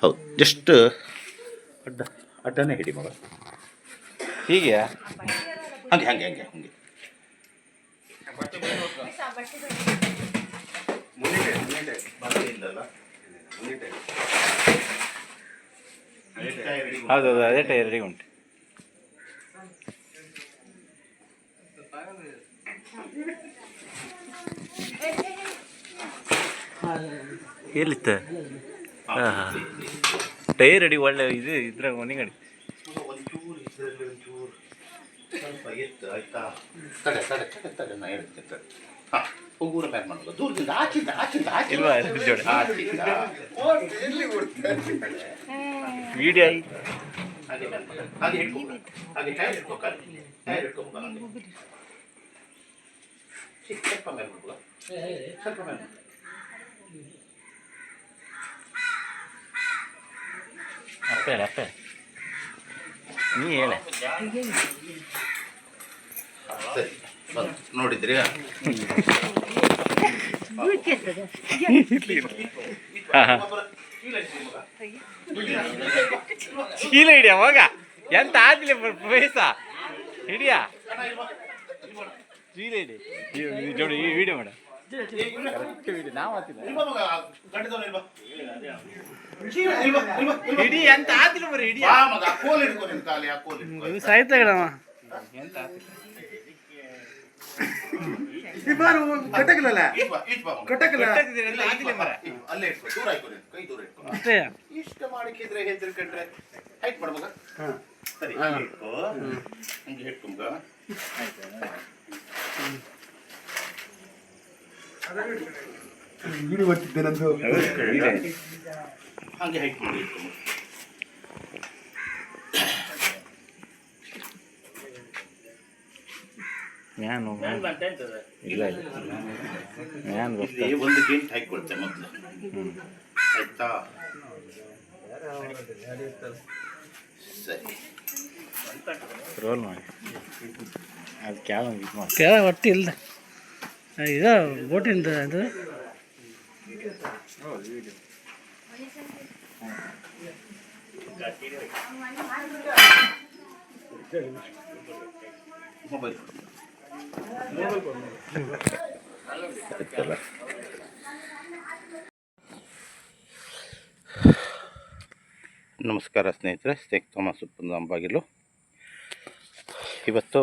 ಹೌದು, ಜಸ್ಟ್ ಅಡ್ಡ ಅಡ್ಡನೇ ಹಿಡಿ ಮಗ. ಹೀಗೆ ಹಾಗೆ ಹಾಗೆ ಹಾಗೆ ಹಾಗೆ ಹೌದೌದು, ಅದೇ ಟೈರ್ ರೆಡಿ ಉಂಟು. ಎಲ್ಲಿತ್ತ? ಹಾಂ ಹಾಂ, ಟೈರ್ ರೆಡಿ ಒಳ್ಳೆ ಇದು ಇದ್ರಾಗ ಮನೆಗಡಿ. ಸ್ವಲ್ಪ ಎತ್ತು ಆಯ್ತಾ? ತಡೆ ತಡೆ ತಡೆ ತಡೆ, ನಾ ಹೇಳ್ತೇನೆ. ಹಾಂ, ಉಗುರ ಮ್ಯಾಕ್ ಮಾಡೋದು, ದೂರದಿಂದ ಆಚಿಂದ ಆಚಿಂದ ಇಲ್ವಾ ಜೋಡಿ ವಿಡಿಯೋ ಹಾಗೆ ಹಾಗೆ ಹಿಡ್ಕೊ, ಹಾಗೆ ಟೈರ್ ಹಿಡ್ಕೊ, ಟೈರ್ ಹಿಡ್ಕೊ ಹಾಗೆ ಸ್ವಲ್ಪ ಮೇಲೆ ಮಾಡ್ಕೊ, ಸ್ವಲ್ಪ ಮೇಲೆ. ಅಪ್ಪೆ ಅಪ್ಪೆ ನೀ ಹೇಳ. ಸರಿ, ನೋಡಿದ್ರಿ? ಚೀಲ ಹಿಡಿಯ ಮಗ, ಎಂತ ಆದಿಲ್ಲ ವಯಸ್ಸ ಹಿಡಿಯ, ಚೀಲ ಹಿಡಿ. ಜೋಡಿ ಈ ವಿಡಿಯೋ ಮಾಡ, ಕರೆಕ್ಟ್ ವಿಡಿಯೋ ನಾವು ಆಗ್ತಿಲ್ಲ. ಹಿಡಿ ಎಂತ ಆದಿಲ್ಲ ಬರೀ ಹಿಡಿಯ ಸಾಯ್ತಾಗಡವ ಎಂತ ಆತಿಲ್ಲ. ಕಟ್ಟಕಲ್ಲ ಕಟ್ಟಕಲ್ಲ ಅಲ್ಲೇ ಇಟ್ಕೊ, ದೂರ ಇಟ್ಕೊ, ಕೈ ದೂರ ಇಟ್ಕೊ. ಅಷ್ಟೇ. ಇಷ್ಟ ಮಾಡಿಕಿದ್ರೆ ಹೆದರ್ಕೊಂಡ್ರೆ ಹೈಟ್ ಮಾಡ್ಮಗ. ಸರಿ, ಇಟ್ಕೊ, ಹಂಗೆ ಹಿಡ್ಕೊಂಬ. ವಿಡಿಯೋ ಬರ್ತಿದ್ದೆ ನಂದು. ಹಂಗೆ ಹೈಟ್ ಮಾಡಿ ಇಟ್ಕೊಂಬ. ನಾನು ಇಲ್ಲ ನಾನು ಇಲ್ಲಿ ಒಂದು ಗೇಟ್ ಹಾಕೊಳ್ತೆ ಮೊದಲು, ಆಯ್ತಾ? ಸರಿ, ರೋಲ್ ಮಾಡಿ ಅದು ಕ್ಯಾವ ಇದು ಮಾಡಿ ಕೆಳ ಒಟ್ಟು ಇಲ್ಲ ಇದು ಬೋಟಿಂದ ಅದು ಮೊಬೈಲ್ ನಮಸ್ಕಾರ ಸ್ನೇಹಿತರೆ, ಸ್ನೇಕ್ ಥಾಮಸ್ ಬಾಗಿಲು. ಇವತ್ತು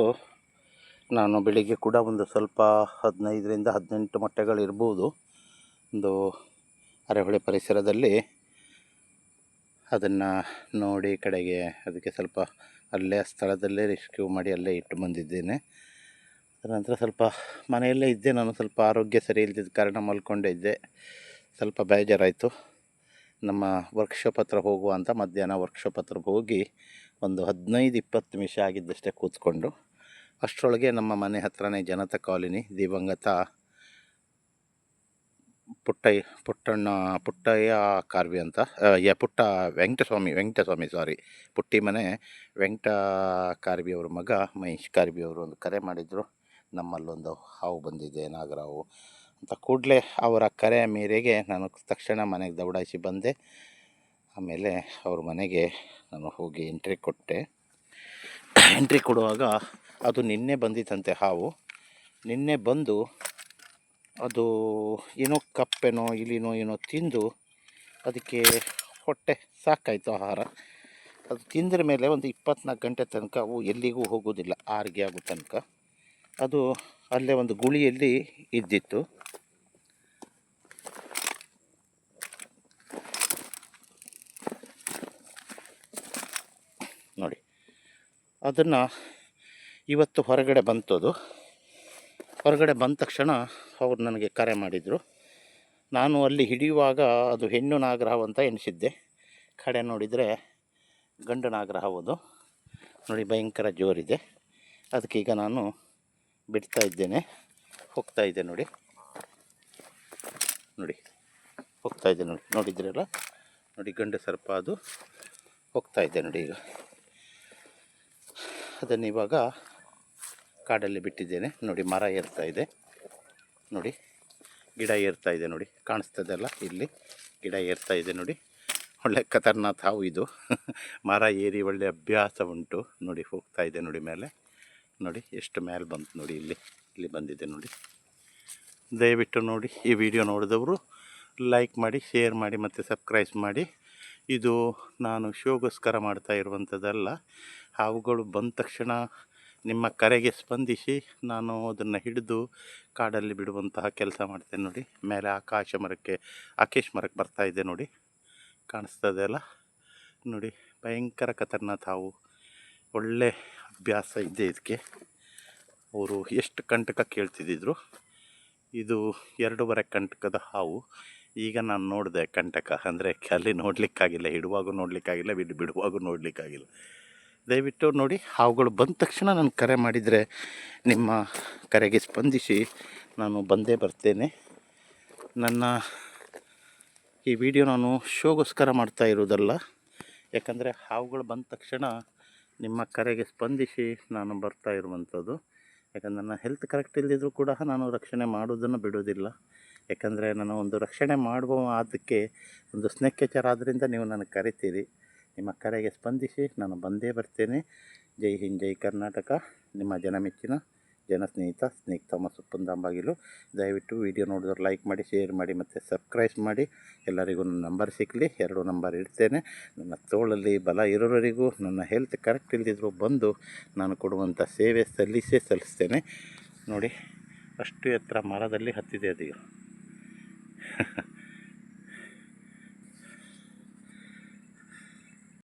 ನಾನು ಬೆಳಿಗ್ಗೆ ಕೂಡ ಒಂದು ಸ್ವಲ್ಪ 15ರಿಂದ 18 ಮೊಟ್ಟೆಗಳಿರ್ಬೋದು ಒಂದು ಅರೆಹೊಳೆ ಪರಿಸರದಲ್ಲಿ. ಅದನ್ನು ನೋಡಿ ಕಡೆಗೆ ಅದಕ್ಕೆ ಸ್ವಲ್ಪ ಅಲ್ಲೇ ಸ್ಥಳದಲ್ಲೇ ರೆಸ್ಕ್ಯೂ ಮಾಡಿ ಅಲ್ಲೇ ಇಟ್ಟು ಬಂದಿದ್ದೇನೆ. ನಂತರ ಸ್ವಲ್ಪ ಮನೆಯಲ್ಲೇ ಇದ್ದೆ, ನಾನು ಸ್ವಲ್ಪ ಆರೋಗ್ಯ ಸರಿ ಇಲ್ಲದಿದ್ದ ಕಾರಣ ಮಲ್ಕೊಂಡೇ ಇದ್ದೆ. ಸ್ವಲ್ಪ ಬೇಜಾರಾಯಿತು. ನಮ್ಮ ವರ್ಕ್ಶಾಪ್ ಹತ್ರ ಹೋಗುವ ಅಂತ ಮಧ್ಯಾಹ್ನ ವರ್ಕ್ಶಾಪ್ ಹತ್ರಕ್ಕೆ ಹೋಗಿ ಒಂದು 15-20 ನಿಮಿಷ ಆಗಿದ್ದಷ್ಟೇ ಕೂತ್ಕೊಂಡು, ಅಷ್ಟರೊಳಗೆ ನಮ್ಮ ಮನೆ ಹತ್ರನೇ ಜನತಾ ಕಾಲೋನಿ ದಿವಂಗತ ಪುಟ್ಟಯ್ಯ ಕಾರ್ವಿ ಅಂತ, ವೆಂಕಟಸ್ವಾಮಿ ಸಾರಿ, ಪುಟ್ಟಿ ಮನೆ ವೆಂಕಟ ಕಾರ್ವಿಯವ್ರ ಮಗ ಮಹೇಶ್ ಕಾರ್ವಿಯವರು ಒಂದು ಕರೆ ಮಾಡಿದರು. ನಮ್ಮಲ್ಲೊಂದು ಹಾವು ಬಂದಿದೆ, ನಾಗರಾವು ಅಂತ. ಕೂಡಲೇ ಅವರ ಕರೆ ಮೇರೆಗೆ ನಾನು ತಕ್ಷಣ ಮನೆಗೆ ದೌಡಾಯಿಸಿ ಬಂದೆ. ಆಮೇಲೆ ಅವ್ರ ಮನೆಗೆ ನಾನು ಹೋಗಿ ಎಂಟ್ರಿ ಕೊಟ್ಟೆ. ಎಂಟ್ರಿ ಕೊಡುವಾಗ ಅದು ನಿನ್ನೆ ಬಂದಿತ್ತಂತೆ ಹಾವು. ನಿನ್ನೆ ಬಂದು ಅದು ಏನೋ ಕಪ್ಪೆನೋ ಇಲಿನೋ ಏನೋ ತಿಂದು ಅದಕ್ಕೆ ಹೊಟ್ಟೆ ಸಾಕಾಯಿತು ಆಹಾರ. ಅದು ತಿಂದ್ರ ಮೇಲೆ ಒಂದು 24 ಗಂಟೆ ತನಕ ಅವು ಎಲ್ಲಿಗೂ ಹೋಗೋದಿಲ್ಲ, ಆರ್ಗೆ ಆಗೋ ತನಕ. ಅದು ಅಲ್ಲೇ ಒಂದು ಗುಳಿಯಲ್ಲಿ ಇದ್ದಿತ್ತು. ನೋಡಿ, ಅದನ್ನು ಇವತ್ತು ಹೊರಗಡೆ ಬಂತದು. ಹೊರಗಡೆ ಬಂದ ತಕ್ಷಣ ಅವ್ರು ನನಗೆ ಕರೆ ಮಾಡಿದರು. ನಾನು ಅಲ್ಲಿ ಹಿಡಿಯುವಾಗ ಅದು ಹೆಣ್ಣು ನಾಗರಹಾವು ಅಂತ ಎಣಿಸಿದ್ದೆ. ಕಡೆ ನೋಡಿದರೆ ಗಂಡು ನಾಗರಹಾವುದು. ನೋಡಿ, ಭಯಂಕರ ಜೋರಿದೆ. ಅದಕ್ಕೀಗ ನಾನು ಬಿಡ್ತಾ ಇದ್ದೇನೆ, ಹೋಗ್ತಾ ಇದೆ ನೋಡಿ ಹೋಗ್ತಾ ಇದೆ ನೋಡಿ, ನೋಡಿದ್ರಲ್ಲ ನೋಡಿ, ಗಂಡು ಸರ್ಪ ಅದು ಹೋಗ್ತಾ ಇದೆ ನೋಡಿ. ಈಗ ಅದನ್ನು ಇವಾಗ ಕಾಡಲ್ಲಿ ಬಿಟ್ಟಿದ್ದೇನೆ ನೋಡಿ. ಮರ ಏರ್ತಾ ಇದೆ ನೋಡಿ, ಗಿಡ ಏರ್ತಾ ಇದೆ ನೋಡಿ, ಕಾಣಿಸ್ತದಲ್ಲ, ಇಲ್ಲಿ ಗಿಡ ಏರ್ತಾ ಇದೆ ನೋಡಿ. ಒಳ್ಳೆ ಖತರ್ನಾಕ್ ಹಾವು ಇದು. ಮರ ಏರಿ ಒಳ್ಳೆ ಅಭ್ಯಾಸ ಉಂಟು. ನೋಡಿ ಹೋಗ್ತಾ ಇದೆ ನೋಡಿ ಮೇಲೆ, ನೋಡಿ ಎಷ್ಟು ಮೇಲೆ ಬಂತು ನೋಡಿ, ಇಲ್ಲಿ ಬಂದಿದೆ ನೋಡಿ. ದಯವಿಟ್ಟು ನೋಡಿ, ಈ ವಿಡಿಯೋ ನೋಡಿದವರು ಲೈಕ್ ಮಾಡಿ, ಶೇರ್ ಮಾಡಿ ಮತ್ತು ಸಬ್ಸ್ಕ್ರೈಬ್ ಮಾಡಿ. ಇದು ನಾನು ಶೋಗೋಸ್ಕರ ಮಾಡ್ತಾ ಇರುವಂಥದ್ದಲ್ಲ. ಹಾವುಗಳು ಬಂದ ತಕ್ಷಣ ನಿಮ್ಮ ಕರೆಗೆ ಸ್ಪಂದಿಸಿ ನಾನು ಅದನ್ನು ಹಿಡಿದು ಕಾಡಲ್ಲಿ ಬಿಡುವಂತಹ ಕೆಲಸ ಮಾಡ್ತೇನೆ ನೋಡಿ. ಮೇಲೆ ಆಕಾಶ ಮರಕ್ಕೆ ಬರ್ತಾ ಇದೆ ನೋಡಿ, ಕಾಣಿಸ್ತದೆ ಅಲ್ಲ ನೋಡಿ. ಭಯಂಕರ ಖತರ್ನಾಕ್ ಹಾವು, ಒಳ್ಳೆ ಅಭ್ಯಾಸ ಇದೆ ಇದಕ್ಕೆ. ಅವರು ಎಷ್ಟು ಕಂಟಕ ಕೇಳ್ತಿದ್ದಿದ್ರು. ಇದು 2.5 ಕಂಟಕದ ಹಾವು. ಈಗ ನಾನು ನೋಡಿದೆ ಕಂಟಕ ಅಂದರೆ ಅಲ್ಲಿ ನೋಡಲಿಕ್ಕಾಗಿಲ್ಲ, ಹಿಡುವಾಗೂ ನೋಡಲಿಕ್ಕಾಗಿಲ್ಲ, ಬಿಡುವಾಗೂ ನೋಡಲಿಕ್ಕಾಗಿಲ್ಲ. ದಯವಿಟ್ಟು ನೋಡಿ, ಹಾವುಗಳು ಬಂದ ತಕ್ಷಣ ನಾನು ಕರೆ ಮಾಡಿದರೆ ನಿಮ್ಮ ಕರೆಗೆ ಸ್ಪಂದಿಸಿ ನಾನು ಬಂದೇ ಬರ್ತೇನೆ. ನನ್ನ ಈ ವಿಡಿಯೋ ನಾನು ಶೋಗೋಸ್ಕರ ಮಾಡ್ತಾ ಇರೋದಲ್ಲ, ಯಾಕಂದರೆ ಹಾವುಗಳು ಬಂದ ತಕ್ಷಣ ನಿಮ್ಮ ಕರೆಗೆ ಸ್ಪಂದಿಸಿ ನಾನು ಬರ್ತಾ ಇರುವಂಥದ್ದು. ಯಾಕಂದರೆ ನನ್ನ ಹೆಲ್ತ್ ಕರೆಕ್ಟ್ ಇಲ್ಲದಿದ್ದರೂ ಕೂಡ ನಾನು ರಕ್ಷಣೆ ಮಾಡೋದನ್ನು ಬಿಡೋದಿಲ್ಲ. ಯಾಕಂದರೆ ನಾನು ಒಂದು ರಕ್ಷಣೆ ಮಾಡುವ ಅದಕ್ಕೆ ಒಂದು ಸ್ನೇಕ್ಕೆಚರ್ ಆದ್ದರಿಂದ ನೀವು ನನಗೆ ಕರಿತೀರಿ. ನಿಮ್ಮ ಕರೆಗೆ ಸ್ಪಂದಿಸಿ ನಾನು ಬಂದೇ ಬರ್ತೇನೆ. ಜೈ ಹಿಂದ್, ಜೈ ಕರ್ನಾಟಕ. ನಿಮ್ಮ ಜನಮೆಚ್ಚಿನ ಜನಸ್ನೇಹಿತ ಸ್ನೇಕ್ ಥಾಮಸ್ ಉಪ್ಪಂದಾಂಬಾಗಿಲು. ದಯವಿಟ್ಟು ವಿಡಿಯೋ ನೋಡಿದ್ರೆ ಲೈಕ್ ಮಾಡಿ, ಶೇರ್ ಮಾಡಿ ಮತ್ತು ಸಬ್ಸ್ಕ್ರೈಬ್ ಮಾಡಿ. ಎಲ್ಲರಿಗೂ ನನ್ನ ನಂಬರ್ ಸಿಕ್ಕಲಿ, 2 ನಂಬರ್ ಇಡ್ತೇನೆ. ನನ್ನ ತೋಳಲ್ಲಿ ಬಲ ಇರೋವರೆಗೂ ನನ್ನ ಹೆಲ್ತ್ ಕರೆಕ್ಟ್ ಇಲ್ಲದಿದ್ದರೂ ಬಂದು ನಾನು ಕೊಡುವಂಥ ಸೇವೆ ಸಲ್ಲಿಸ್ತೇನೆ. ನೋಡಿ, ಅಷ್ಟು ಎತ್ತರ ಮರದಲ್ಲಿ ಹತ್ತಿದೆ ಅದು.